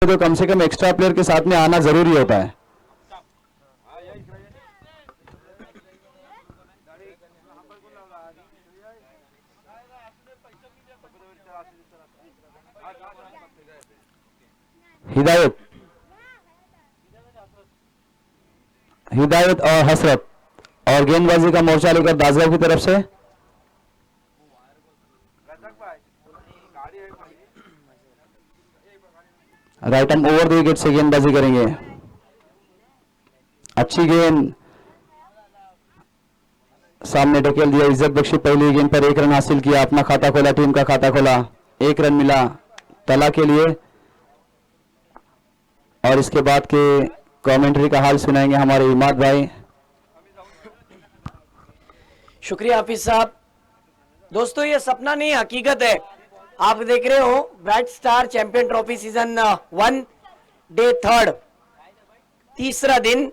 तो कम से कम extra player के साथ में आना जरूरी होता है। हिदायत हिदायत और हसरत और गेंदबाजी का मोर्चा लेकर दासगांव की तरफ से right arm over the wicket से गेंदबाजी करेंगे। अच्छी गेंद सामने ढकेल दिया। इज्जत बख्शी पहली गेंद पर 1 रन हासिल किया, अपना खाता खोला, टीम का खाता खोला। 1 रन मिला तला के लिए। और इसके बाद के कमेंट्री का हाल सुनाएंगे हमारे इमाद भाई। शुक्रिया हाफिज साहब। दोस्तों ये सपना नहीं हकीकत है। आप देख रहे हो bright star champion trophy season 1 day 3 तीसरा दिन।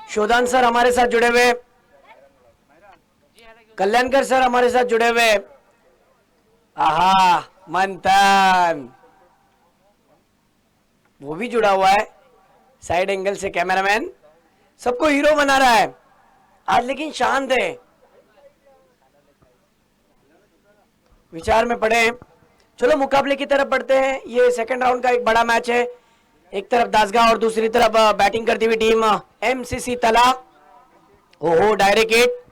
शोधान सर हमारे साथ जुड़े हुए, कल्याणकर सर हमारे साथ जुड़े हुए। आहा मंथन वो भी जुड़ा हुआ है साइड एंगल से। कैमरामैन सबको हीरो बना रहा है आज, लेकिन शांत है, विचार में पड़े हैं। चलो मुकाबले की तरफ बढ़ते हैं। ये सेकंड राउंड का एक बड़ा मैच है। एक तरफ दासगांव और दूसरी तरफ बैटिंग करती हुई टीम एमसीसी तला। ओहो डायरेक्ट हिट।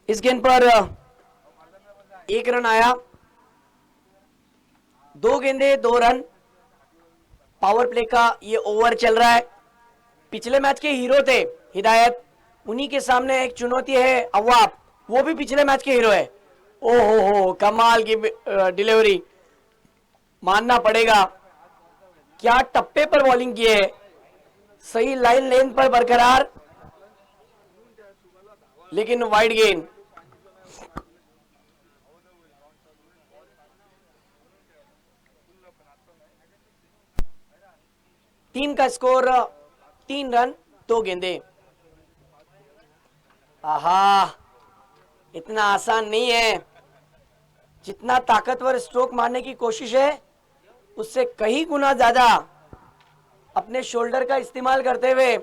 इस गेंद पर 1 रन आया। 2 गेंदे 2 रन। पावर प्ले का ये ओवर चल रहा है। पिछले मैच के हीरो थे हिदायत, उन्हीं के सामने एक चुनौती है अव्वाब, वो भी पिछले मैच के हीरो है। ओहो हो कमाल की डिलीवरी, मानना पड़ेगा। क्या टप्पे पर बॉलिंग की है, सही लाइन लेंथ पर बरकरार, लेकिन वाइड गेंद। टीम का स्कोर 3 रन 2 गेंदे। आहा इतना आसान नहीं है। जितना ताकतवर स्ट्रोक मारने की कोशिश है उससे कहीं गुना ज्यादा अपने शोल्डर का इस्तेमाल करते हुए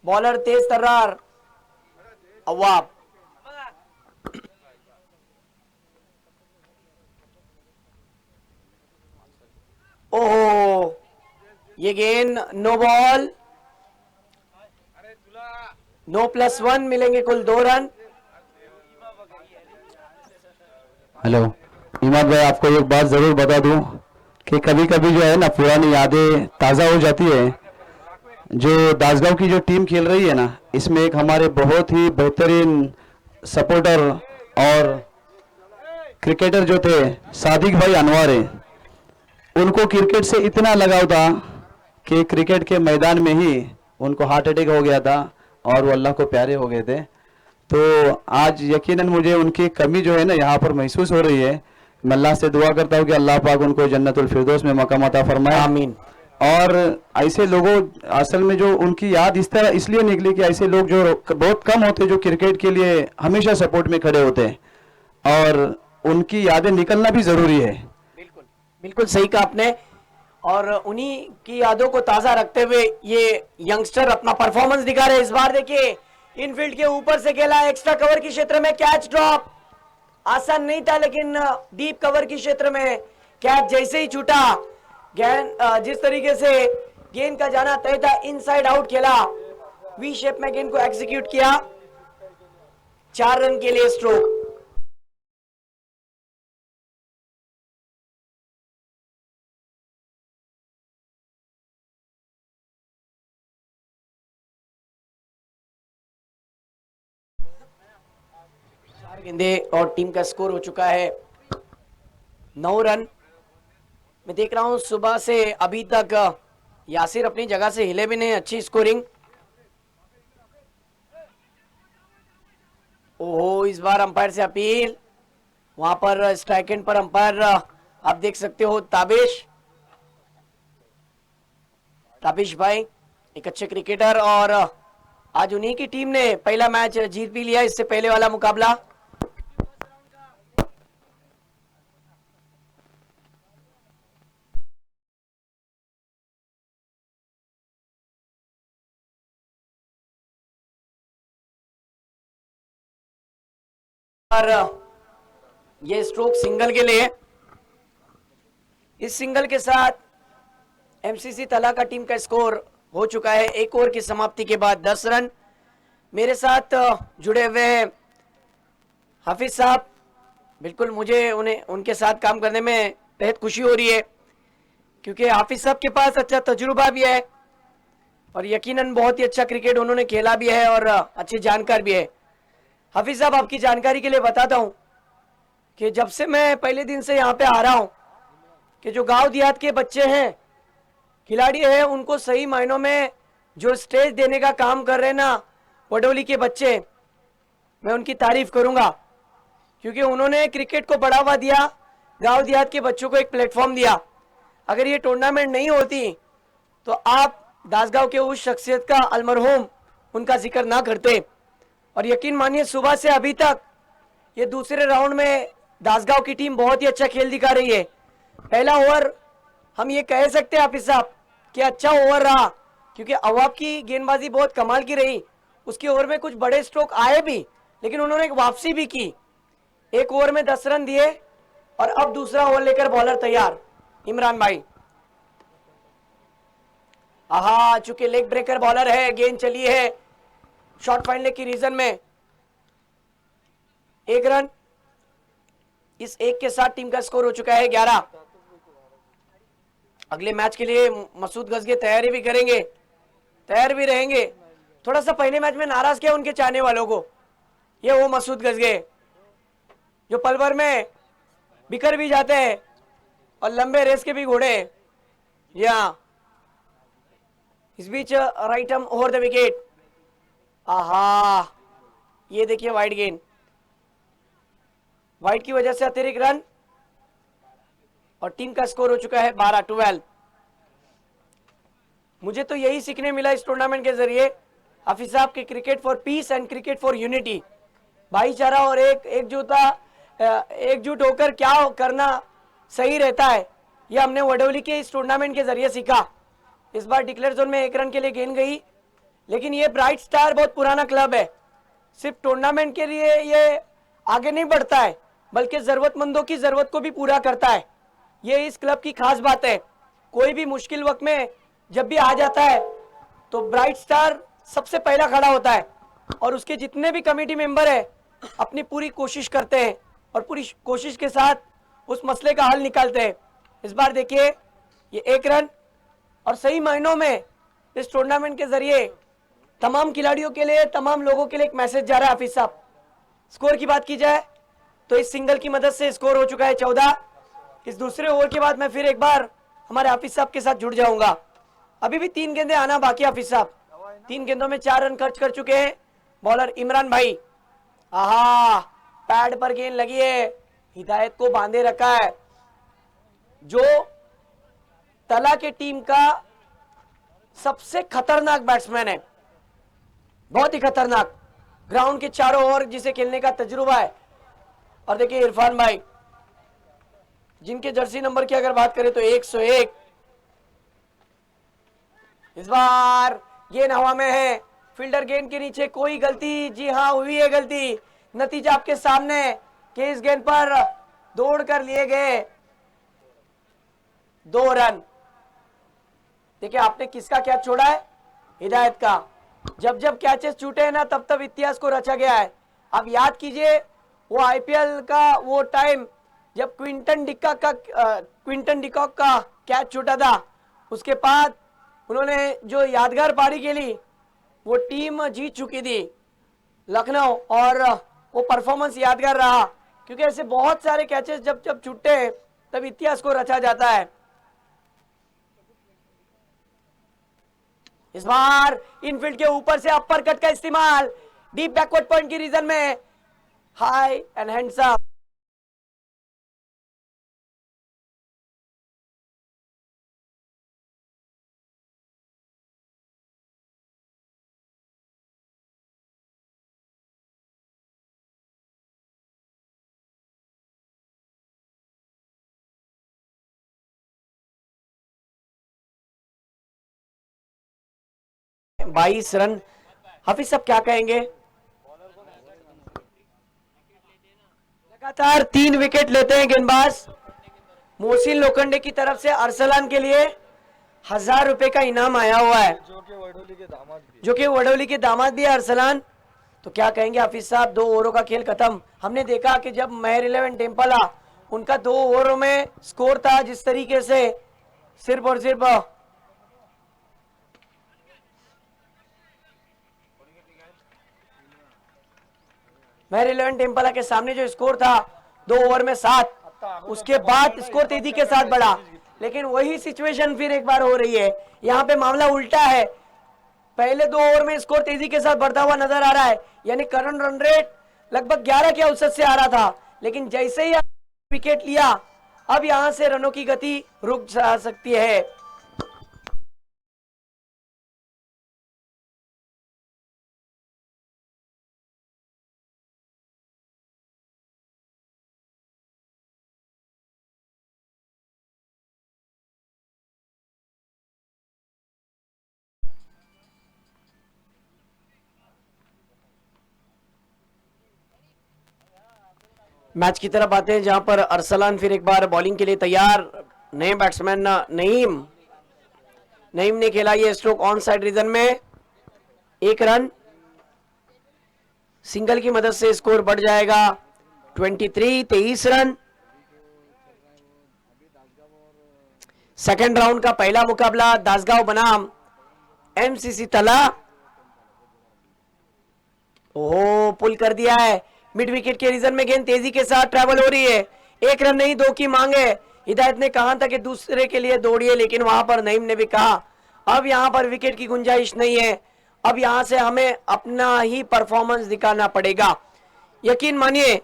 बॉलर तेज तर्रार अव्वाब। ओहो ये गेंद नो बॉल, नो +1 मिलेंगे कुल 2 रन। हेलो इमाद भाई, आपको एक बात जरूर बता दूं कि कभी कभी जो है ना पुरानी यादें ताज़ा हो जाती है। जो दासगांव की जो टीम खेल रही है ना, इसमें एक हमारे बहुत ही बेहतरीन सपोर्टर और क्रिकेटर जो थे सादिक भाई अनवारे, उनको क्रिकेट से इतना लगाव था कि क्रिकेट के मैदान में ही उनको हार्ट अटैक हो गया था और वो अल्लाह को प्यारे हो गए थे। तो आज यकीनन मुझे उनकी कमी जो है ना यहाँ पर महसूस हो रही है। मैं अल्लाह से दुआ करता हूँ कि अल्लाह पाक उनको जन्नतुल फिरदौस में मकाम अता फरमाए, आमीन। और ऐसे लोगों, असल में जो उनकी याद इस तरह इसलिए निकली कि ऐसे लोग जो बहुत कम होते जो क्रिकेट के लिए हमेशा सपोर्ट में खड़े होते हैं, और उनकी यादें निकलना भी जरूरी है। बिल्कुल बिल्कुल सही कहा आपने। और उन्हीं की यादों को ताजा रखते हुए ये यंगस्टर अपना परफॉर्मेंस दिखा रहे। इस बार देखिए इनफील्ड के ऊपर से खेला, एक्स्ट्रा कवर की क्षेत्र में कैच ड्रॉप। आसान नहीं था, लेकिन डीप कवर की क्षेत्र में कैच जैसे ही छूटा, गेंद जिस तरीके से गेंद का जाना तय था, इनसाइड आउट खेला, वी शेप में गेंद को एग्जीक्यूट किया। 4 रन के लिए स्ट्रोक। गेंदे और टीम का स्कोर हो चुका है 9 रन। मैं देख रहा हूं सुबह से अभी तक यासिर अपनी जगह से हिले भी नहीं। अच्छी स्कोरिंग। ओहो इस बार अंपायर से अपील, वहां पर स्ट्राइक एंड पर अंपायर आप देख सकते हो ताबिश भाई, एक अच्छे क्रिकेटर और आज उन्हीं की टीम ने पहला मैच जीत भी लिया इससे पहले वाला मुकाबला। और ये स्ट्रोक सिंगल के लिए, इस सिंगल के साथ एमसीसी तला का टीम का स्कोर हो चुका है एक ओवर की समाप्ति के बाद 10 रन। मेरे साथ जुड़े हुए हैं हाफिज साहब। बिल्कुल मुझे उन्हें उनके साथ काम करने में बेहद खुशी हो रही है, क्योंकि हाफिज साहब के पास अच्छा तजुर्बा भी है और यकीनन बहुत ही अच्छा क्रिकेट उन्होंने खेला भी है और अच्छे जानकार भी है। हाफिज साहब, आपकी जानकारी के लिए बताता हूं कि जब से मैं पहले दिन से यहाँ पे आ रहा हूं कि जो गांव देहात के बच्चे हैं, खिलाड़ी हैं, उनको सही मायनों में जो स्टेज देने का काम कर रहे हैं ना वडोली के बच्चे, मैं उनकी तारीफ करूंगा, क्योंकि उन्होंने क्रिकेट को बढ़ावा दिया, गांव देहात के बच्चों को एक प्लेटफॉर्म दिया। अगर ये टूर्नामेंट नहीं होती तो आप दासगांव के उस शख्सियत का अलमरहूम उनका जिक्र ना करते। और यकीन मानिए सुबह से अभी तक ये दूसरे राउंड में दासगांव की टीम बहुत ही अच्छा खेल दिखा रही है। पहला ओवर हम ये कह सकते हैं हाफिज साहब कि अच्छा ओवर रहा, क्योंकि अवाब की गेंदबाजी बहुत कमाल की रही। उसके ओवर में कुछ बड़े स्ट्रोक आए भी, लेकिन उन्होंने एक वापसी भी की। एक ओवर में 10 रन दिए और अब दूसरा ओवर लेकर बॉलर तैयार इमरान भाई। आहा, चूंकि लेग ब्रेकर बॉलर है, गेंद चली है शॉर्ट फाइनल की रीजन में। एक रन, इस एक के साथ टीम का स्कोर हो चुका है 11। अगले मैच के लिए मसूद गजगे तैयारी भी करेंगे, तैयार भी रहेंगे। थोड़ा सा पहले मैच में नाराज किया उनके चाहने वालों को, ये वो मसूद गजगे जो पल भर में बिखर भी जाते हैं और लंबे रेस के भी घोड़े। या इस बीच right arm over the wicket. आहा, ये देखिए वाइड गेंद, वाइड की वजह से अतिरिक्त रन और टीम का स्कोर हो चुका है 12-12। मुझे तो यही सीखने मिला इस टूर्नामेंट के जरिए हाफिज साहब के, cricket for piece and cricket for unity, भाईचारा और एकजुट होकर क्या करना सही रहता है, ये हमने वडोली के इस टूर्नामेंट के जरिए सीखा। इस बार डिक्लेयर जोन में एक रन के लिए गेंद गई, लेकिन ये ब्राइट स्टार बहुत पुराना क्लब है, सिर्फ टूर्नामेंट के लिए ये आगे नहीं बढ़ता है बल्कि जरूरतमंदों की जरूरत को भी पूरा करता है। ये इस क्लब की खास बात है। कोई भी मुश्किल वक्त में जब भी आ जाता है तो ब्राइट स्टार सबसे पहला खड़ा होता है और उसके जितने भी कमेटी मेंबर है अपनी पूरी कोशिश करते हैं और पूरी कोशिश के साथ उस मसले का हल निकालते हैं। इस बार देखिए ये एक रन, और सही मायनों में इस टूर्नामेंट के जरिए तमाम खिलाड़ियों के लिए, तमाम लोगों के लिए एक मैसेज जा रहा है हाफिज साहब। स्कोर की बात की जाए तो इस सिंगल की मदद से स्कोर हो चुका है 14। इस दूसरे ओवर के बाद मैं फिर एक बार हमारे हाफिज साहब के साथ जुड़ जाऊंगा। अभी भी 3 गेंदें आना बाकी हाफिज साहब। 3 गेंदों में 4 रन खर्च कर चुके हैं बॉलर इमरान भाई। आहा, पैड पर गेंद लगी है, हिदायत को बांधे रखा है। जो तला के टीम का सबसे खतरनाक बैट्समैन है, बहुत ही खतरनाक, ग्राउंड के चारों ओर जिसे खेलने का तजुर्बा है। और देखिए इरफान भाई, जिनके जर्सी नंबर की अगर बात करें तो 101। इस बार गेंद हवा में है, फील्डर गेंद के नीचे, कोई गलती, जी हाँ हुई है गलती। नतीजा आपके सामने कि इस गेंद पर दौड़ कर लिए गए 2 रन। देखिए आपने किसका कैच छोड़ा है, हिदायत का। जब जब कैचेस छूटे हैं ना तब तब इतिहास को रचा गया है। आप याद कीजिए वो आईपीएल का वो टाइम जब क्विंटन डिकॉक का कैच छूटा था, उसके बाद उन्होंने जो यादगार पारी खेली वो टीम जीत चुकी थी लखनऊ, और वो परफॉर्मेंस यादगार रहा, क्योंकि ऐसे बहुत सारे कैचेस जब जब छूटते हैं तब इतिहास को रचा जाता है। इस बार इनफील्ड के ऊपर से अपर कट का इस्तेमाल, डीप बैकवर्ड पॉइंट की रीजन में, हाई एंड हैंड्सअप। 22 रन। हाफिज साहब क्या कहेंगे? लगातार 3 विकेट लेते हैं गेंदबाज। मोहसिन लोखंडे की तरफ से अरसलान के लिए 1000 रुपए का इनाम आया हुआ है, जो कि वडोली के दामाद भी है अरसलान। तो क्या कहेंगे हाफिज साहब? 2 ओवरों का खेल खत्म। हमने देखा कि जब महर 11 टेम्पला, उनका 2 ओवरों में स्कोर था जिस तरीके से, सिर्फ और सिर्फ महर 11 टेम्पला के सामने जो स्कोर था 2 ओवर में 7, उसके बाद स्कोर तेजी के साथ बढ़ा। लेकिन वही सिचुएशन फिर एक बार हो रही है। यहाँ पे मामला उल्टा है, पहले 2 ओवर में स्कोर तेजी के साथ बढ़ता हुआ नजर आ रहा है, यानी करंट रन रेट लगभग 11 के औसत से आ रहा था। लेकिन जैसे ही विकेट लिया, अब यहां से रनों की गति रुक जा सकती है। मैच की तरफ आते हैं जहां पर अरसलान फिर एक बार बॉलिंग के लिए तैयार। नए बैट्समैन नईम नईम ने खेला ये स्ट्रोक ऑन साइड रीजन में, 1 रन। सिंगल की मदद से स्कोर बढ़ जाएगा 23 रन। सेकंड राउंड का पहला मुकाबला दासगांव बनाम एमसीसी तला। ओहो, पुल कर दिया है। मिड विकेट के रीजन में गेंद तेजी के साथ ट्रैवल हो रही है। 1 रन नहीं 2 की मांग है। हिदायत ने कहा था कि दूसरे के लिए दौड़िए, लेकिन वहां पर नईम ने भी कहा अब यहां पर विकेट की गुंजाइश नहीं है, अब यहां से हमें अपना ही परफॉर्मेंस दिखाना पड़ेगा। यकीन मानिए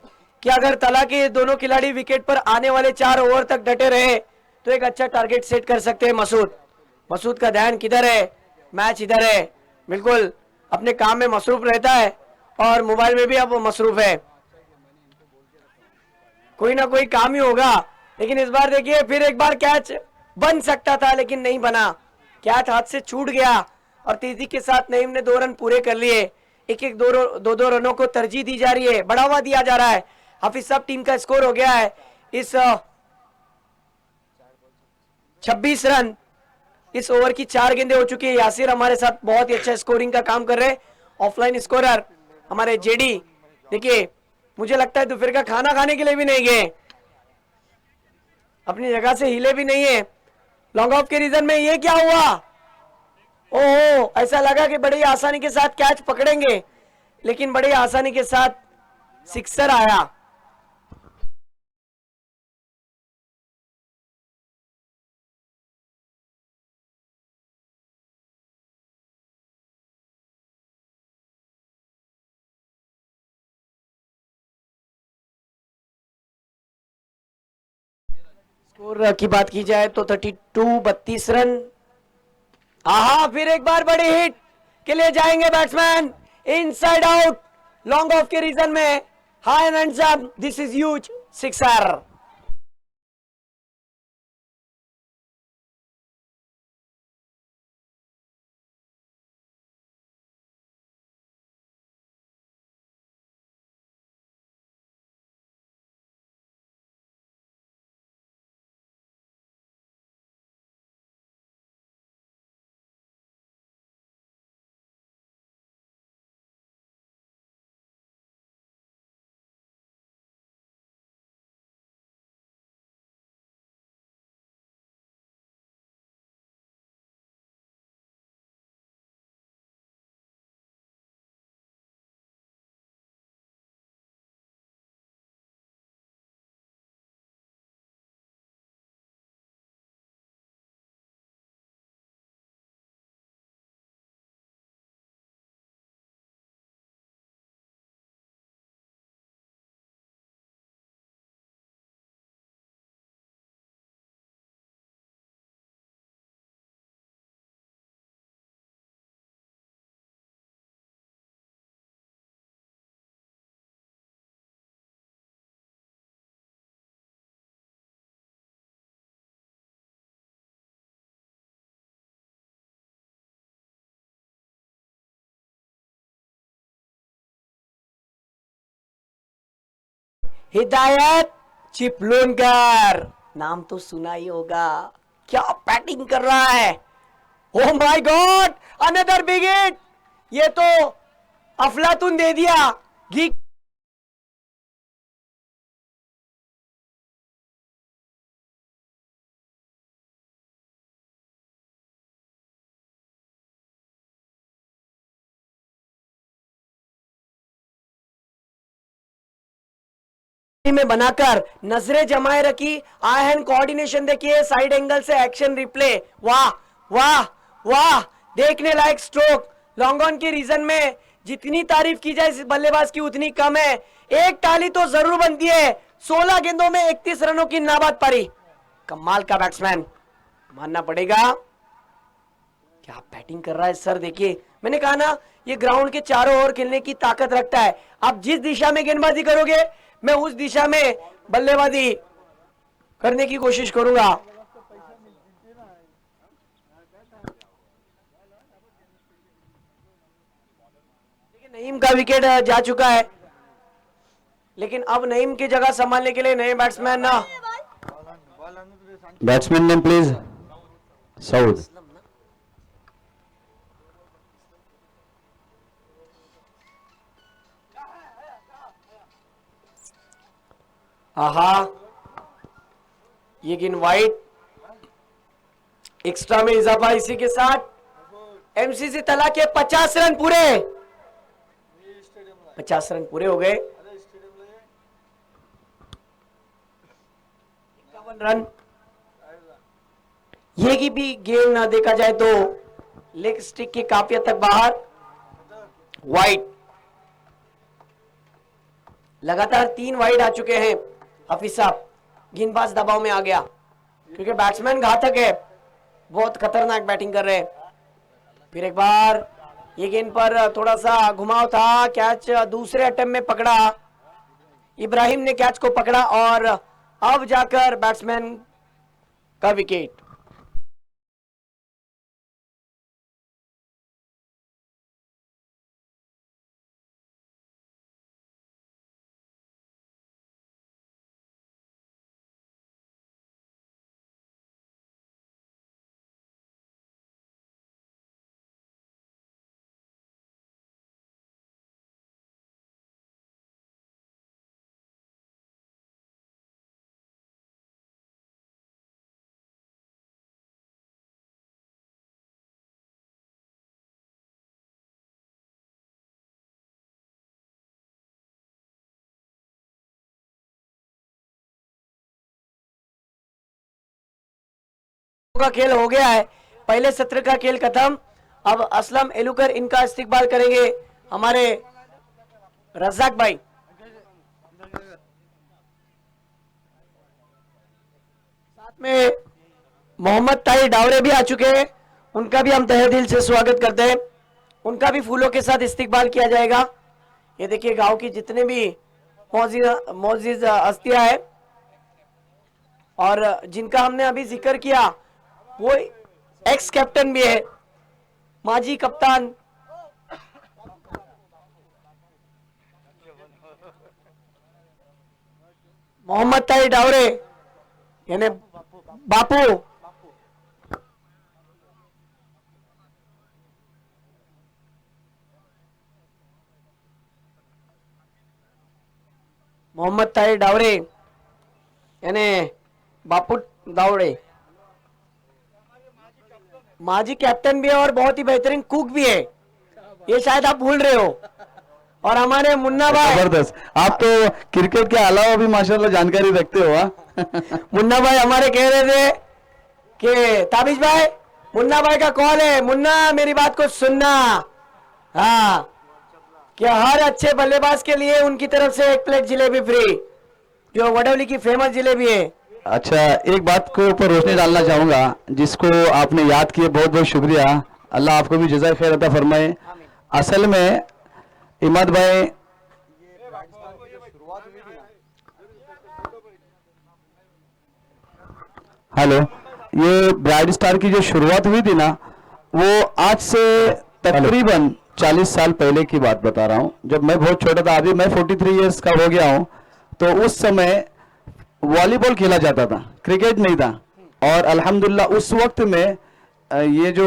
कि अगर तला के दोनों खिलाड़ी विकेट पर आने वाले 4 ओवर तक डटे रहे तो एक अच्छा टारगेट सेट कर सकते हैं मसूद। मसूद का ध्यान किधर है? मैच इधर है, बिल्कुल अपने काम में मसरूफ रहता है और मोबाइल में भी अब मसरूफ है। कोई ना कोई काम ही होगा। लेकिन इस बार देखिए फिर एक बार कैच बन सकता था लेकिन नहीं बना, कैच हाथ से छूट गया और तेजी के साथ नईम ने 2 रन पूरे कर लिए। एक एक दो रनों को तरजीह दी जा रही है, बढ़ावा दिया जा रहा है। हाफिज साहब टीम का स्कोर हो गया है इस 26 रन। इस ओवर की 4 गेंदें हो चुकी है। यासिर हमारे साथ बहुत ही अच्छा स्कोरिंग का काम कर रहे हैं, ऑफलाइन स्कोरर हमारे जेडी। देखिए मुझे लगता है दोपहर का खाना खाने के लिए भी नहीं गए, अपनी जगह से हिले भी नहीं है। लॉन्ग ऑफ के रीजन में ये क्या हुआ? ओहो, ऐसा लगा कि बड़ी आसानी के साथ कैच पकड़ेंगे, लेकिन बड़ी आसानी के साथ सिक्सर आया। स्कोर की बात की जाए तो 32 रन। आहा, फिर एक बार बड़ी हिट के लिए जाएंगे batsman, inside out long off के रीजन में। High and up, this is huge sixer. हिदायत चिपलूनकर, नाम तो सुना ही होगा। क्या बैटिंग कर रहा है, oh my God, another big hit. ये तो अफलातून दे दिया घी। में बनाकर नजरें जमाए रखी, आई हैंड कोऑर्डिनेशन देखिए, साइड एंगल से एक्शन रिप्ले, वाह वाह वाह, देखने लायक स्ट्रोक। लॉन्ग ऑन के रीजन में जितनी तारीफ की जाए इस बल्लेबाज की उतनी कम है। एक ताली तो जरूर बनती है। 16 गेंदों में 31 रनों की नाबाद पारी, कमाल का बैट्समैन मानना पड़ेगा। क्या बैटिंग कर रहा है सर, देखिए मैंने कहा ना ये ग्राउंड के चारों ओर खेलने की ताकत रखता है। आप जिस दिशा में गेंदबाजी करोगे मैं उस दिशा में बल्लेबाजी करने की कोशिश करूंगा। देखिए नईम का विकेट जा चुका है, लेकिन अब नईम की जगह संभालने के लिए नए बैट्समैन ना, बैट्समैन नेम प्लीज, सऊद। आहा, ये गेंद वाइड, एक्स्ट्रा में इजाफा। इसी के साथ एमसीसी तला के 50 रन पूरे, 50 रन पूरे हो गए। 51 रन। ये की भी गेंद ना देखा जाए तो लेग स्टिक के काफी हद तक बाहर, वाइड। लगातार 3 वाइड आ चुके हैं। हफीज साहब, गेंदबाज दबाव में आ गया क्योंकि बैट्समैन घातक है, बहुत खतरनाक बैटिंग कर रहे हैं। फिर एक बार ये गेंद पर थोड़ा सा घुमाव था, कैच दूसरे अटेम्प्ट में पकड़ा, इब्राहिम ने कैच को पकड़ा और अब जाकर बैट्समैन का विकेट। का खेल हो गया है, पहले सत्र का खेल खत्म। अब असलम एलुकर इनका इस्तिकबाल करेंगे हमारे रज़ाक भाई। साथ में मोहम्मद ताहिर डावरे भी आ चुके हैं, उनका भी हम तहे दिल से स्वागत करते हैं। उनका भी फूलों के साथ इस्तिकबाल किया जाएगा। ये देखिए गांव की जितने भी मौजूद हस्तियां हैं और जिनका हमने अभी जिक्र किया वो एक्स कैप्टन भी है, माजी कप्तान मोहम्मद ताहिर डावरे यानी बापू। मोहम्मद ताहिर डावरे यानी बापू दावड़े माजी कैप्टन भी है और बहुत ही बेहतरीन कुक भी है, ये शायद आप भूल रहे हो। और हमारे मुन्ना भाई, जबरदस्त, आप तो क्रिकेट के अलावा भी माशाल्लाह जानकारी रखते हो। मुन्ना भाई हमारे कह रहे थे कि ताबिश भाई, मुन्ना भाई का कॉल है, मुन्ना मेरी बात को सुनना, हाँ, कि हर अच्छे बल्लेबाज के लिए उनकी तरफ से 1 प्लेट जलेबी फ्री, जो वडोली की फेमस जलेबी है। अच्छा, एक बात को ऊपर रोशनी डालना चाहूंगा, जिसको आपने याद किए, बहुत बहुत शुक्रिया, अल्लाह आपको भी जज़ाए खैर अता फरमाए। असल में इमाद भाई, हेलो, ये ब्राइट स्टार की जो शुरुआत हुई थी ना, वो आज से तकरीबन 40 साल पहले की बात बता रहा हूँ, जब मैं बहुत छोटा था। अभी मैं 43 इयर्स का हो गया हूँ, तो उस समय वॉलीबॉल खेला जाता था, क्रिकेट नहीं था। और अल्हम्दुलिल्लाह उस वक्त में ये जो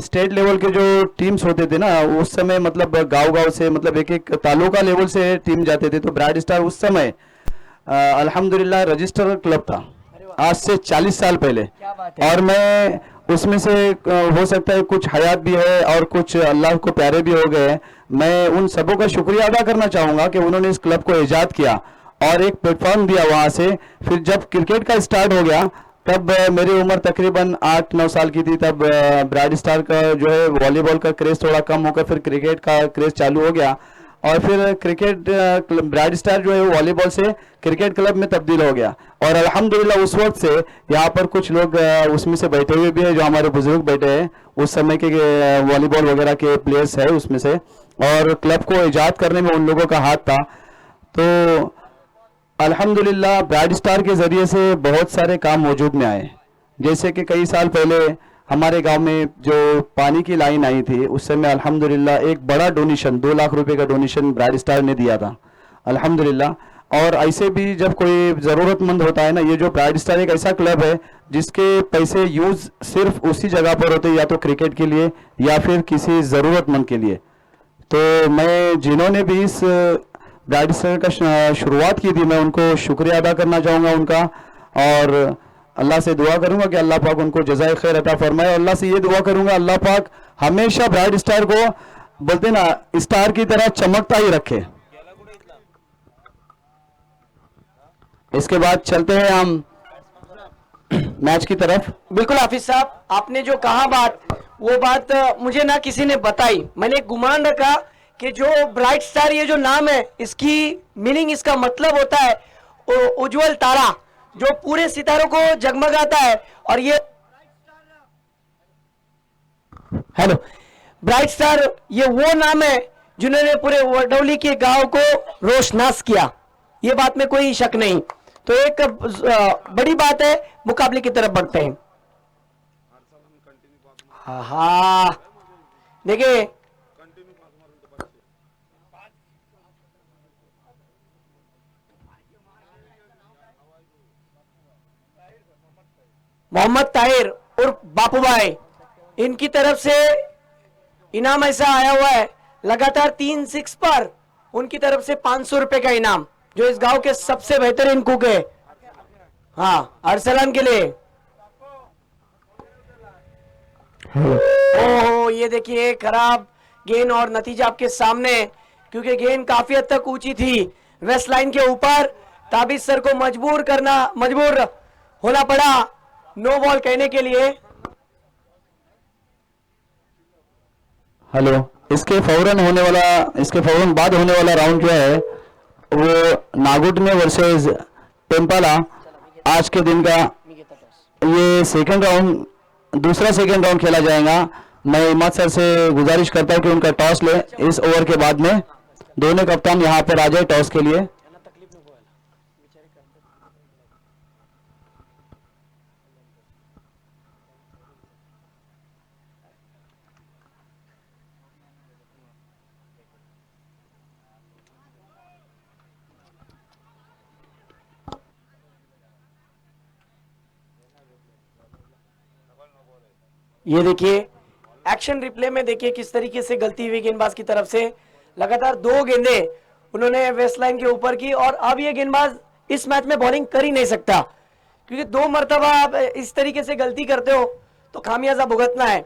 स्टेट लेवल के जो टीम्स होते थे ना, उस समय मतलब गांव-गांव से, मतलब एक एक तालुका लेवल से टीम जाते थे। तो ब्राइट स्टार उस समय अल्हम्दुलिल्लाह रजिस्टर क्लब था, आज से 40 साल पहले। क्या बात है। और मैं उसमें से हो सकता है कुछ हयात भी है और कुछ अल्लाह को प्यारे भी हो गए हैं। मैं उन सबों का शुक्रिया अदा करना चाहूँगा कि उन्होंने इस क्लब को ईजाद किया और एक प्लेटफॉर्म दिया वहाँ से। फिर जब क्रिकेट का स्टार्ट हो गया, तब मेरी उम्र तकरीबन 8-9 साल की थी। तब ब्राइट स्टार का जो है वॉलीबॉल का क्रेज थोड़ा कम होकर फिर क्रिकेट का क्रेज चालू हो गया। और फिर क्रिकेट ब्राइट स्टार जो है वॉलीबॉल से क्रिकेट क्लब में तब्दील हो गया। और अल्हम्दुलिल्लाह उस वक्त से यहाँ पर कुछ लोग उसमें से बैठे हुए भी हैं, जो हमारे बुजुर्ग बैठे हैं, उस समय के वॉलीबॉल वगैरह के प्लेयर्स है उसमें से। और क्लब को ईजाद करने में उन लोगों का हाथ था। तो अल्हम्दुलिल्लाह ब्राइट स्टार के ज़रिए से बहुत सारे काम मौजूद में आए। जैसे कि कई साल पहले हमारे गांव में जो पानी की लाइन आई थी, उस समय अल्हम्दुलिल्लाह एक बड़ा डोनेशन 2 लाख रुपए का डोनेशन ब्राइट स्टार ने दिया था, अल्हम्दुलिल्लाह। और ऐसे भी जब कोई ज़रूरतमंद होता है ना, ये जो ब्राइट स्टार एक ऐसा क्लब है जिसके पैसे यूज़ सिर्फ उसी जगह पर होते हैं, या तो क्रिकेट के लिए या फिर किसी ज़रूरतमंद के लिए। तो मैं जिन्होंने भी इस ब्राइट स्टार का शुरुआत की थी, मैं उनको शुक्रिया अदा करना चाहूँगा उनका। और अल्लाह से दुआ करूँगा कि अल्लाह पाक उनको जज़ाए खैर अता फरमाए। और अल्लाह से ये दुआ करूँगा अल्लाह पाक हमेशा ब्राइट स्टार को, बोलते ना, स्टार की तरह चमकता ही रखे। इसके बाद चलते हैं हम मैच की तरफ। बिल्कुल हाफिज साहब, आपने जो कहा बात, वो बात मुझे ना किसी ने बताई। मैंने गुमान रखा कि जो ब्राइट स्टार ये जो नाम है, इसकी मीनिंग, इसका मतलब होता है उज्जवल तारा, जो पूरे सितारों को जगमगाता है। और ये हेलो, ब्राइट स्टार ये वो नाम है जिन्होंने पूरे वडौली के गांव को रोशनास किया, ये बात में कोई शक नहीं। तो एक बड़ी बात है, मुकाबले की तरफ बढ़ते हैं। हाँ, देखिए मोहम्मद ताहिर उर्फ बापू भाई, इनकी तरफ से इनाम ऐसा आया हुआ है, लगातार 3 6 पर उनकी तरफ से 500 रुपए का इनाम, जो इस गांव के सबसे बेहतरीन कुक है। हाँ, अरसलान के लिए। ओहो, ये देखिए खराब गेंद और नतीजा आपके सामने, क्योंकि गेंद काफी हद तक ऊंची थी, वेस्ट लाइन के ऊपर। ताबिज सर को मजबूर होना पड़ा नो बॉल कहने के लिए। हेलो, इसके फौरन बाद होने वाला राउंड जो है वो नागुटने वर्सेस टेम्पाला, आज के दिन का ये दूसरा सेकंड राउंड खेला जाएगा। मैं इमाद सर से गुजारिश करता हूं कि उनका टॉस ले इस ओवर के बाद में। दोनों कप्तान यहां पर आ जाए टॉस के लिए। ये देखिए एक्शन रिप्ले में, देखिए किस तरीके से गलती हुई गेंदबाज की तरफ से। लगातार 2 गेंदे उन्होंने वेस्ट लाइन के ऊपर की, और अब ये गेंदबाज इस मैच में बॉलिंग कर ही नहीं सकता, क्योंकि 2 मरतबा आप इस तरीके से गलती करते हो तो खामियाजा भुगतना है।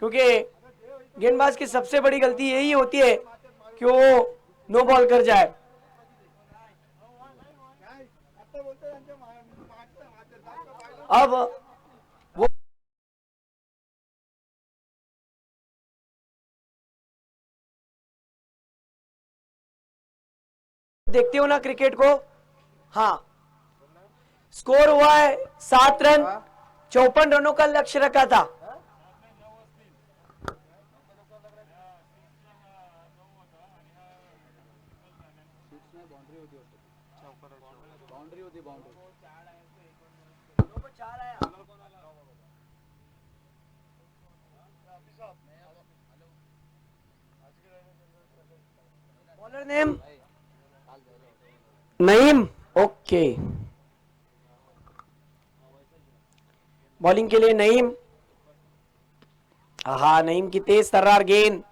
क्योंकि गेंदबाज की सबसे बड़ी गलती यही होती है कि वो नो बॉल कर जाए। अब वो देखते हो ना क्रिकेट को। हाँ, स्कोर हुआ है 7 रन, 54 रनों का लक्ष्य रखा था। Bowler name Naeem, okay, bowling के लिए नईम। हाँ, नईम की तेज तर्रार गेंद,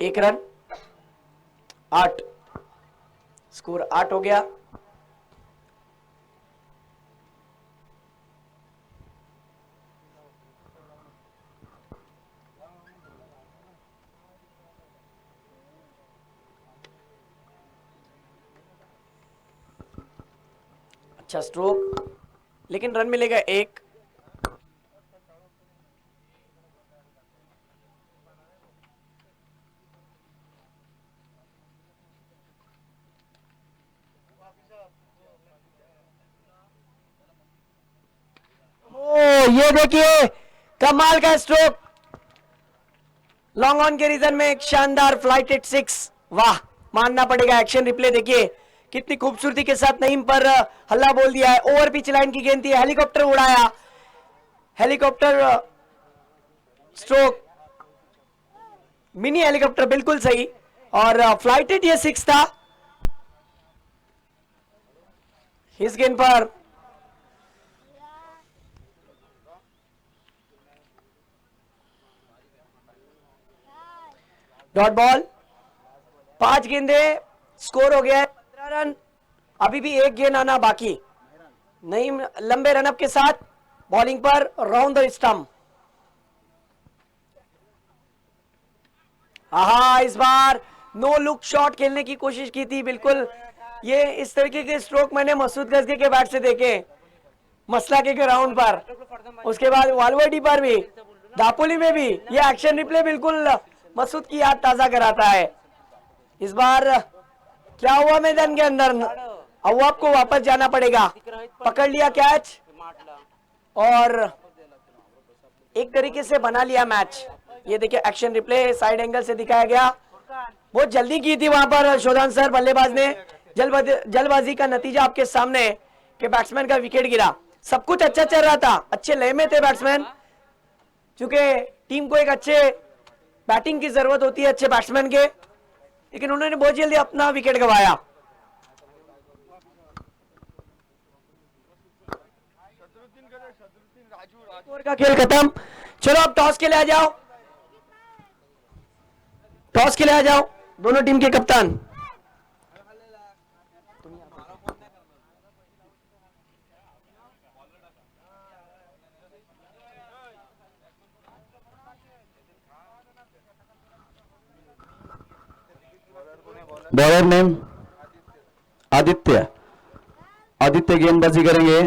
एक रन, 8, स्कोर 8 हो गया। अच्छा स्ट्रोक, लेकिन रन मिलेगा 1। ओ, ये देखिए कमाल का स्ट्रोक, लॉन्ग ऑन के रीजन में एक शानदार फ्लाइट एट 6। वाह, मानना पड़ेगा। एक्शन रिप्ले देखिए कितनी खूबसूरती के साथ नईम पर हल्ला बोल दिया है। ओवर पिच लाइन की गेंद थी, हेलीकॉप्टर उड़ाया, हेलीकॉप्टर स्ट्रोक, मिनी हेलीकॉप्टर, बिल्कुल सही। और फ्लाइट एट ये 6 था। इस गेंद पर डॉट बॉल, 5 गेंदे, स्कोर हो गया है 15 रन। अभी भी एक गेंद आना बाकी। नईम लंबे रनअप के साथ बॉलिंग पर राउंड द स्टंप। आहा, इस बार नो लुक शॉट खेलने की कोशिश की थी। बिल्कुल ये इस तरीके के स्ट्रोक मैंने मसूद गजगे के बैट से देखे, मसला के ग्राउंड पर, उसके बाद वालवर्डी पर भी, दापोली में भी। ये एक्शन रिप्ले बिल्कुल मसूद की याद ताजा कराता है। इस बार क्या हुआ मैदान के अंदर, अव्वाब को वापस जाना पड़ेगा। पकड़ लिया कैच और एक तरीके से बना लिया मैच। ये देखिए एक्शन रिप्ले साइड एंगल से दिखाया गया। बहुत जल्दी की थी वहां पर शोधान सर, बल्लेबाज ने जल्दबाजी का नतीजा आपके सामने कि बैट्समैन का विकेट गिरा। सब कुछ अच्छा चल रहा था, अच्छे लय में थे बैट्समैन, क्योंकि टीम को एक अच्छे बैटिंग की जरूरत होती है, अच्छे बैट्समैन के, लेकिन उन्होंने बहुत जल्दी अपना विकेट गंवाया। ओवर का खेल खत्म। चलो अब टॉस के लिए आ जाओ, टॉस के लिए आ जाओ दोनों टीम के कप्तान। बॉलर नेम आदित्य, आदित्य गेंदबाजी करेंगे।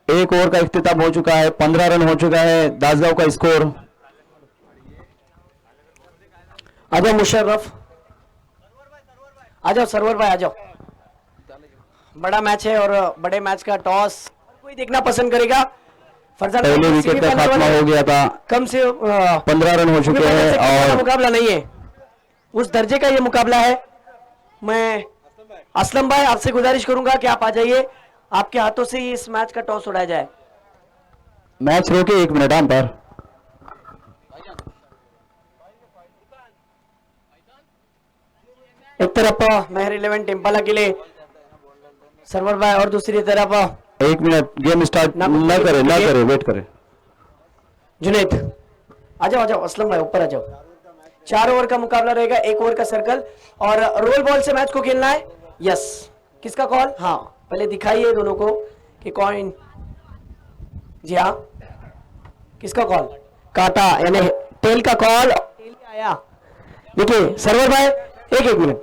एक ओवर का इख्तिताम हो चुका है, 15 रन हो चुका है दासगांव का स्कोर। आ जाओ मुशर्रफ, आ जाओ सरवर भाई, आ जाओ। बड़ा मैच है और बड़े मैच का टॉस कोई देखना पसंद करेगा। फरजान पहले विकेट का खात्मा हो गया था, कम से 15 रन हो चुके हैं और मुकाबला नहीं है, उस दर्जे का ये मुकाबला है। मैं असलम भाई आपसे गुजारिश करूंगा कि आप आ जाइए, आपके हाथों से ही इस मैच का टॉस उड़ाया जाए। मैच रोके 1 मिनट अंपायर। एक तरफ मेहर 11 टेम्पला के लिए सरवर भाई और दूसरी तरफ 1 मिनट, गेम स्टार्ट ना करे, वेट करे। जुनैद आ जाओ, आ जाओ असलम भाई ऊपर आ जाओ। 4 ओवर का मुकाबला रहेगा, 1 ओवर का सर्कल और रोल बॉल से मैच को खेलना है। यस, किसका कॉल? हाँ, पहले दिखाइए दोनों को कि कौन। जी हाँ, किसका कॉल? काटा यानी टेल का कॉल आया। देखिए सरवर भाई एक मिनट,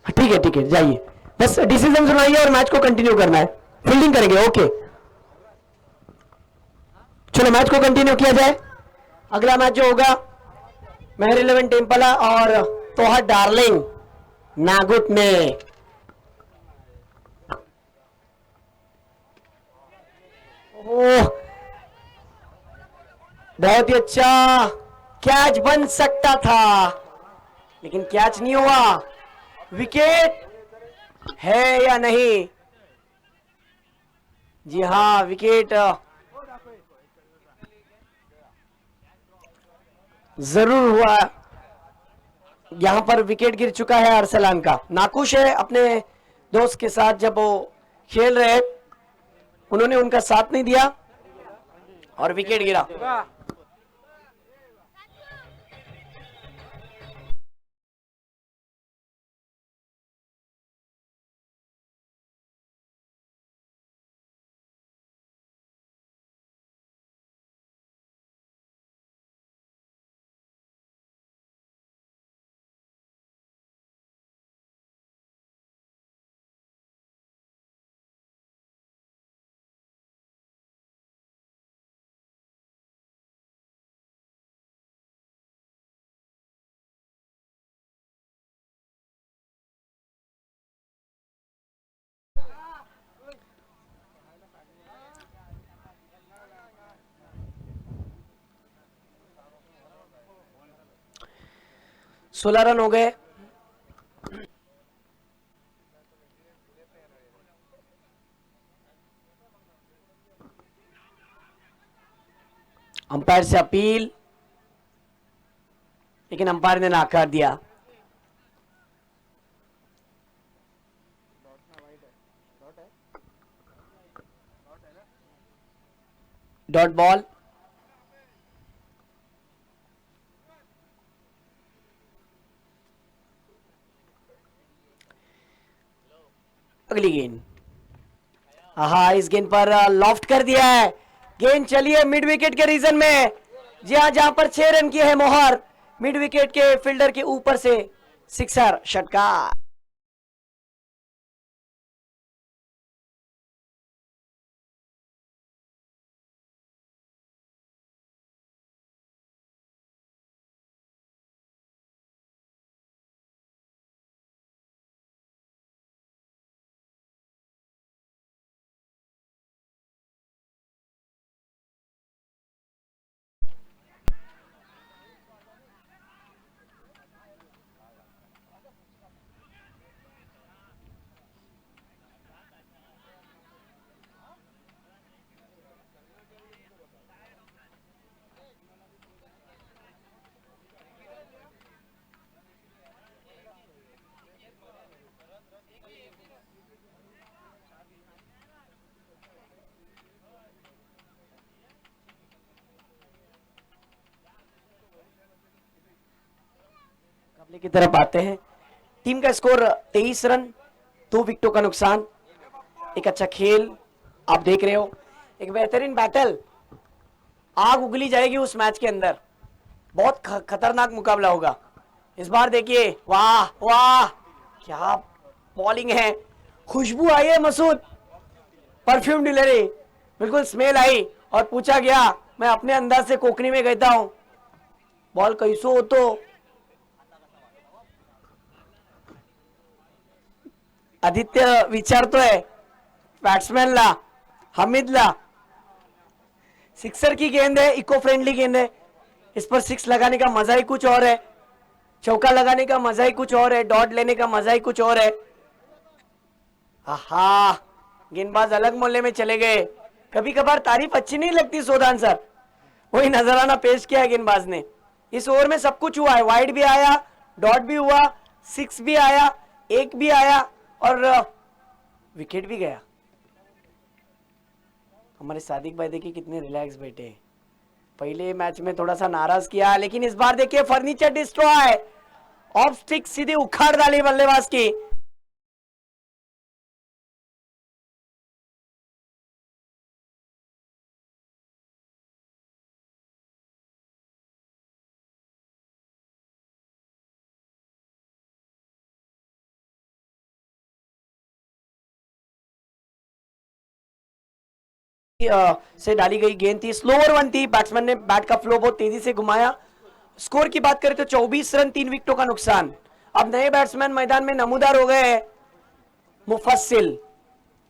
ठीक है ठीक है, जाइए, बस डिसीजन सुनाइए और मैच को कंटिन्यू करना है। फील्डिंग करेंगे, ओके। चलो मैच को कंटिन्यू किया जाए। अगला मैच जो होगा मेहर 11 टेम्पला और तोहा डार्लिंग नागुट में। ओह, बहुत ही अच्छा कैच बन सकता था, लेकिन कैच नहीं हुआ। विकेट है या नहीं? जी हाँ, विकेट जरूर हुआ। यहां पर विकेट गिर चुका है अरसलान का। नाखुश है अपने दोस्त के साथ, जब वो खेल रहे उन्होंने उनका साथ नहीं दिया और विकेट गिरा। सोलह रन हो गए। अंपायर से अपील, लेकिन अंपायर ने नाकार दिया। Dot ball. अगली गेंद, हाँ इस गेंद पर लॉफ्ट कर दिया है। गेंद चली है मिड विकेट के रीजन में। जी हाँ, जहां पर 6 रन की है मोहर, मिड विकेट के फील्डर के ऊपर से सिक्सर, षटकार। मुकाबले की तरफ आते हैं। टीम का स्कोर 23 रन, 2 विकेटों का नुकसान। एक अच्छा खेल आप देख रहे हो, एक बेहतरीन बैटल। आग उगली जाएगी उस मैच के अंदर। बहुत खतरनाक मुकाबला होगा इस बार। देखिए, वाह वाह क्या बॉलिंग है। खुशबू आई है मसूद, परफ्यूम डिलीवरी, बिल्कुल स्मेल आई। और पूछा गया, मैं अपने अंदाज से कोकनी में कहता हूं, बॉल कैसो हो तो आदित्य विचारतोय बॅट्समॅनला, हमीदला। सिक्सर की गेंद है, इको फ्रेंडली गेंद है। इस पर 6 लगाने का मजा ही कुछ और है, चौका लगाने का मजा ही कुछ और है, डॉट लेने का मजा ही कुछ और है। आहा, गेंदबाज अलग मोहल्ले में चले गए। कभी कभार तारीफ अच्छी नहीं लगती सोधान सर, वही नजराना पेश किया है गेंदबाज ने। इस ओवर में सब कुछ हुआ है, वाइड भी आया, डॉट भी हुआ, 6 भी आया, 1 भी आया और विकेट भी गया। हमारे सादिक भाई देखिए कितने रिलैक्स बैठे। पहले मैच में थोड़ा सा नाराज किया, लेकिन इस बार देखिए फर्नीचर डिस्ट्रॉय, ऑफ स्टिक सीधे उखाड़ डाली बल्लेबाज की। से डाली गई गेंद थी, स्लोअर वन थी। बैट्समैन ने बैट का फ्लो बहुत तेजी से घुमाया। स्कोर की बात करें तो 24 रन, 3 विकेटों का नुकसान। अब नए बैट्समैन मैदान में नमूदार हो गए हैं। मुफस्सिल,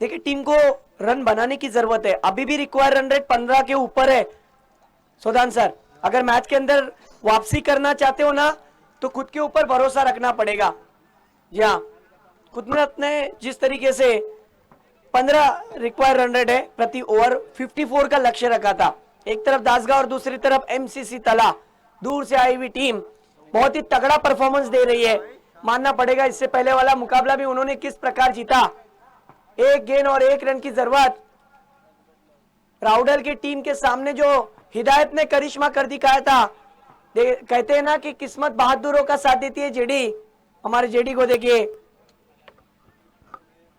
देखिए टीम को रन बनाने की जरूरत है। अभी भी रिक्वायर रन रेट 15 के ऊपर है। सोधान सर, अगर मैच के अंदर वापसी करना चाहते हो ना, तो खुद के ऊपर भरोसा रखना पड़ेगा। जी हाँ, कुदरत ने जिस तरीके से 15 रिक्वायर्ड रन रेट है प्रति ओवर, 54 का लक्ष्य रखा था। एक तरफ दासगांव और दूसरी तरफ एमसीसी तला, दूर से आई हुई टीम बहुत ही तगड़ा परफॉर्मेंस दे रही है, मानना पड़ेगा। इससे पहले वाला मुकाबला भी उन्होंने किस प्रकार जीता, एक गेंद और एक रन की जरूरत, राउडल की टीम के सामने जो हिदायत ने करिश्मा कर दिखाया था। कहते हैं ना कि किस्मत बहादुरों का साथ देती है। जेडी, हमारे जेडी को देखिए,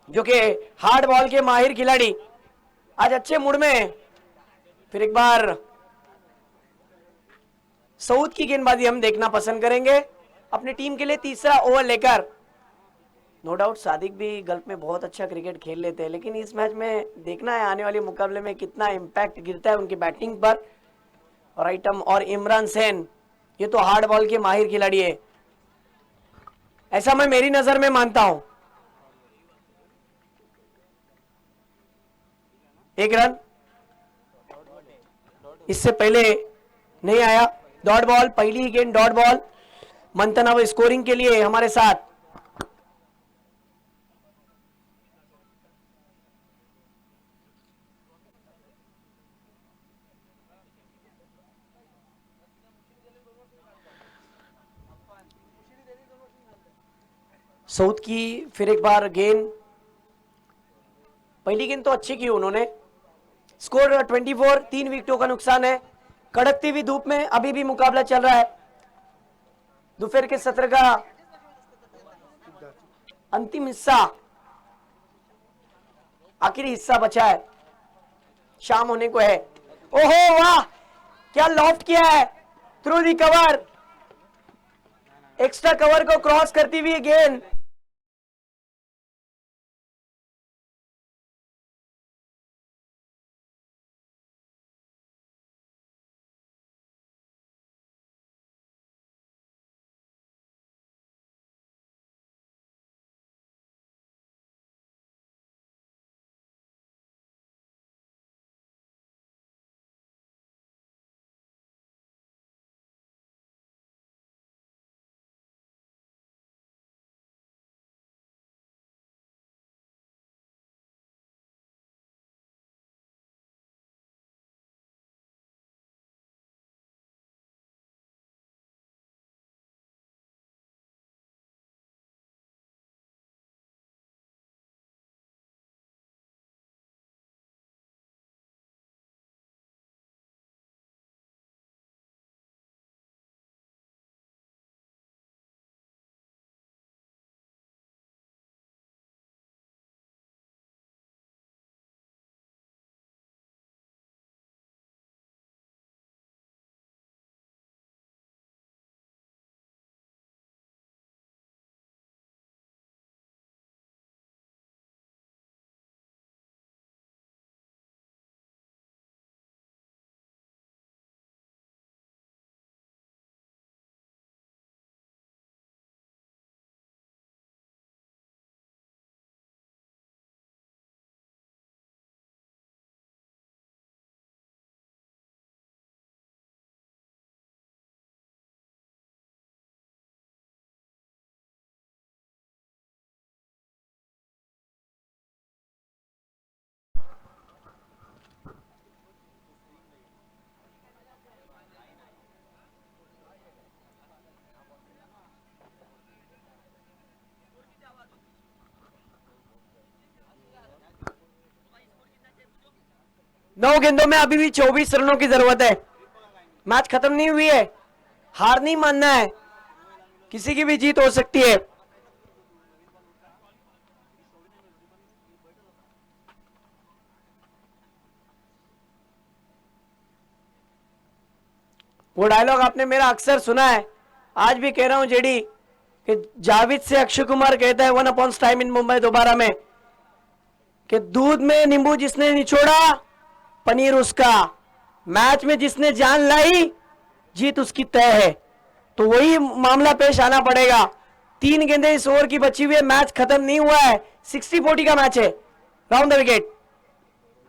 जो कि हार्ड बॉल के माहिर खिलाड़ी, आज अच्छे मूड में। फिर एक बार सऊद की गेंदबाजी हम देखना पसंद करेंगे अपनी टीम के लिए, तीसरा ओवर लेकर। नो डाउट सादिक भी गल्फ में बहुत अच्छा क्रिकेट खेल लेते हैं, लेकिन इस मैच में देखना है आने वाले मुकाबले में कितना इम्पैक्ट गिरता है उनकी बैटिंग पर। और आइटम और इमरान सैन, ये तो हार्ड बॉल के माहिर खिलाड़ी है, ऐसा मैं मेरी नजर में मानता हूं। एक रन इससे पहले नहीं आया, डॉट बॉल, पहली ही गेंद डॉट बॉल। मंथन अब स्कोरिंग के लिए हमारे साथ। सऊद की फिर एक बार गेंद, पहली गेंद तो अच्छी की उन्होंने। स्कोर 24, 3 विकेटों का नुकसान है। कड़कती हुई धूप में अभी भी मुकाबला चल रहा है। दोपहर के सत्र का अंतिम हिस्सा, आखिरी हिस्सा बचा है, शाम होने को है। ओहो वाह, क्या लॉफ्ट किया है, through the cover, extra cover को क्रॉस करती हुई गेंद। नौ गेंदों में अभी भी 24 रनों की जरूरत है। मैच खत्म नहीं हुई है, हार नहीं मानना है, किसी की भी जीत हो सकती है। वो डायलॉग आपने मेरा अक्सर सुना है, आज भी कह रहा हूं जेडी, कि जावेद से अक्षय कुमार कहता है one upon time in Mumbai दोबारा में, कि दूध में नींबू जिसने निचोड़ा पनीर उसका, मैच में जिसने जान लाई जीत उसकी तय है। तो वही मामला पेश आना पड़ेगा। 3 गेंदें इस ओवर की बची हुई है, मैच खत्म नहीं हुआ है, 60-40 का मैच है। राउंड द विकेट,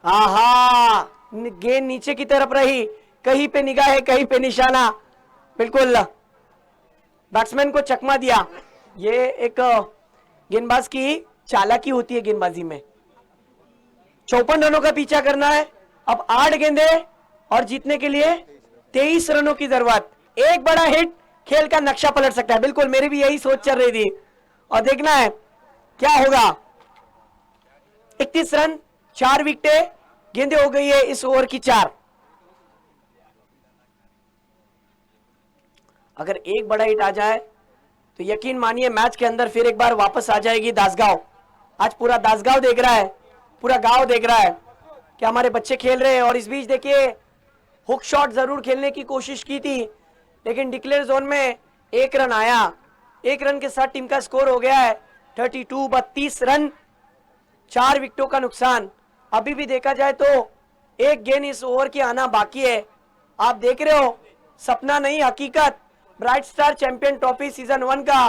आहा, गेंद नीचे की तरफ रही, कहीं पे निगाह है कहीं पे निशाना, बिल्कुल बैट्समैन को चकमा दिया। ये एक गेंदबाज की चालाकी होती है गेंदबाजी में। 54 रनों का पीछा करना है, अब 8 गेंदे और जीतने के लिए 23 रनों की जरूरत। एक बड़ा हिट खेल का नक्शा पलट सकता है। बिल्कुल मेरी भी यही सोच चल रही थी, और देखना है क्या होगा। 31 रन, 4 विकेटें, गेंदे हो गई है इस ओवर की 4। अगर एक बड़ा हिट आ जाए तो यकीन मानिए मैच के अंदर फिर एक बार वापस आ जाएगी दासगांव। आज पूरा दासगांव देख रहा है, पूरा गांव देख रहा है कि हमारे बच्चे खेल रहे हैं। और इस बीच देखिए हुक शॉट जरूर खेलने की कोशिश की थी, लेकिन डिक्लेयर जोन में 1 रन आया। 1 रन के साथ टीम का स्कोर हो गया है 32 रन, 4 विकेटों का नुकसान। अभी भी देखा जाए तो एक गेंद इस ओवर की आना बाकी है। आप देख रहे हो, सपना नहीं हकीकत। Bright star champion trophy season 1 का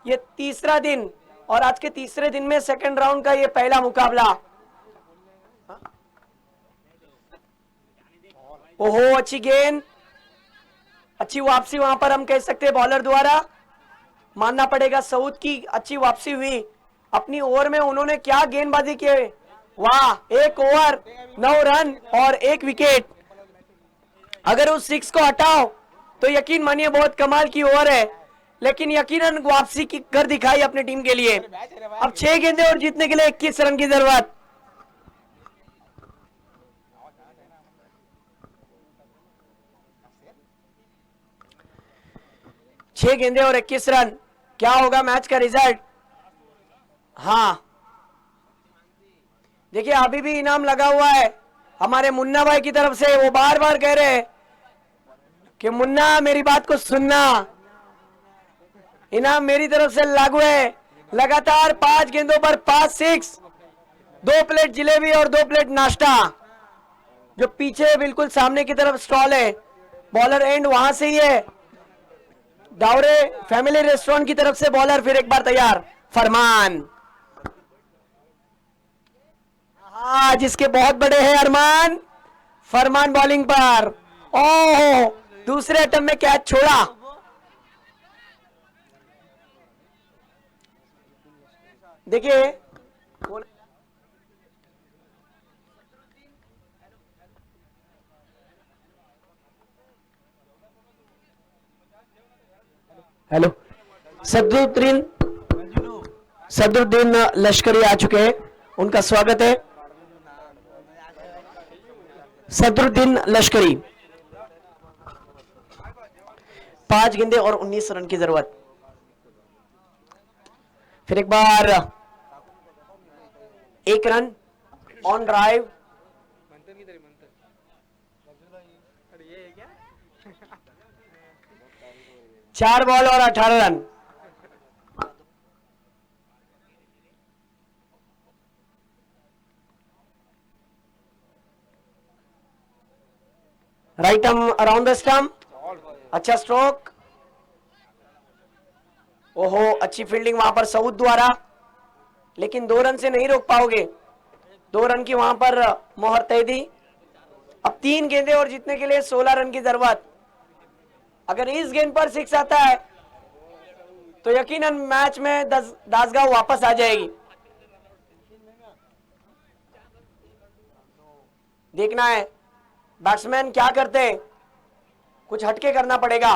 ये तीसरा दिन, और आज के तीसरे दिन में सेकंड राउंड का ये पहला मुकाबला। ओहो, अच्छी गेंद, अच्छी वापसी वहां पर हम कह सकते हैं बॉलर द्वारा। मानना पड़ेगा सऊद की अच्छी वापसी हुई। अपनी ओवर में उन्होंने क्या गेंदबाजी की, वाह, 1 ओवर 9 रन और 1 विकेट। अगर उस 6 को हटाओ तो यकीन मानिए बहुत कमाल की ओवर है, लेकिन यकीनन वापसी की कर दिखाई अपनी टीम के लिए। अब 6 गेंदे और जीतने के लिए 21 रन की जरूरत। छह गेंदे और 21 रन, क्या होगा मैच का रिजल्ट? हाँ, देखिए अभी भी इनाम लगा हुआ है हमारे मुन्ना भाई की तरफ से। वो बार बार कह रहे हैं कि मुन्ना मेरी बात को सुनना, इनाम मेरी तरफ से लागू है। लगातार 5 गेंदों पर 5 6, 2 प्लेट जिलेबी और 2 प्लेट नाश्ता। जो पीछे बिल्कुल सामने की तरफ स्टॉल है, बॉलर एंड वहां से ही है। दावरे फैमिली रेस्टोरेंट की तरफ से बॉलर फिर एक बार तैयार, फरमान। हाँ, जिसके बहुत बड़े हैं अरमान, फरमान बॉलिंग पर। ओह, दूसरे अटम में कैच छोड़ा। देखिए हेलो, सदरुद्दीन सदरुद्दीन लश्करी आ चुके हैं, उनका स्वागत है। सदरुद्दीन लश्करी, 5 गेंदे और 19 रन की जरूरत। फिर एक बार 1 रन ऑन ड्राइव। 4 बॉल और 18 run. Right arm around the stump, अच्छा स्ट्रोक। ओहो, अच्छी फील्डिंग वहां पर सऊद द्वारा, लेकिन 2 रन से नहीं रोक पाओगे। 2 रन की वहां पर मोहर तय दी। अब 3 गेंदे और जीतने के लिए 16 रन की जरूरत। अगर इस गेंद पर 6 आता है तो यकीनन मैच में दासगांव वापस आ जाएगी। देखना है बैट्समैन क्या करते हैं, कुछ हटके करना पड़ेगा।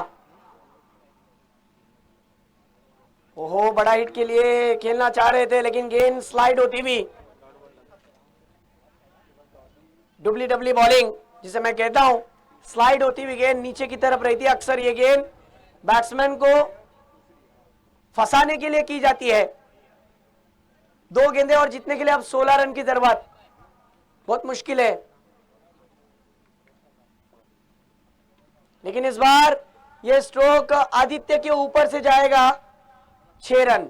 ओहो, बड़ा हिट के लिए खेलना चाह रहे थे, लेकिन गेंद स्लाइड होती हुई। डुबली डबली बॉलिंग जिसे मैं कहता हूं, स्लाइड होती हुई गेंद नीचे की तरफ रहती है। अक्सर ये गेंद बैट्समैन को फंसाने के लिए की जाती है। 2 गेंदे और जीतने के लिए अब 16 रन की जरूरत, बहुत मुश्किल है। लेकिन इस बार यह स्ट्रोक आदित्य के ऊपर से जाएगा। 6 रन,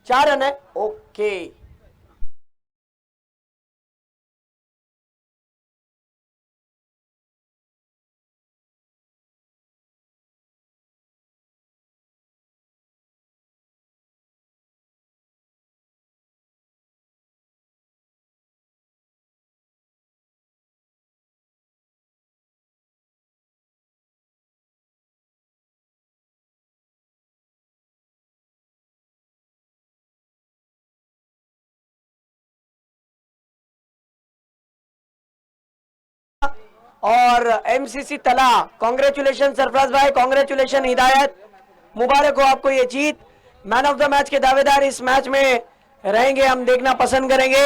4 रन है, ओके। और एमसीसी तला, कांग्रेचुलेशन सरफराज भाई, कांग्रेचुलेशन हिदायत, मुबारक हो आपको ये जीत। मैन ऑफ द मैच के दावेदार इस मैच में रहेंगे, हम देखना पसंद करेंगे।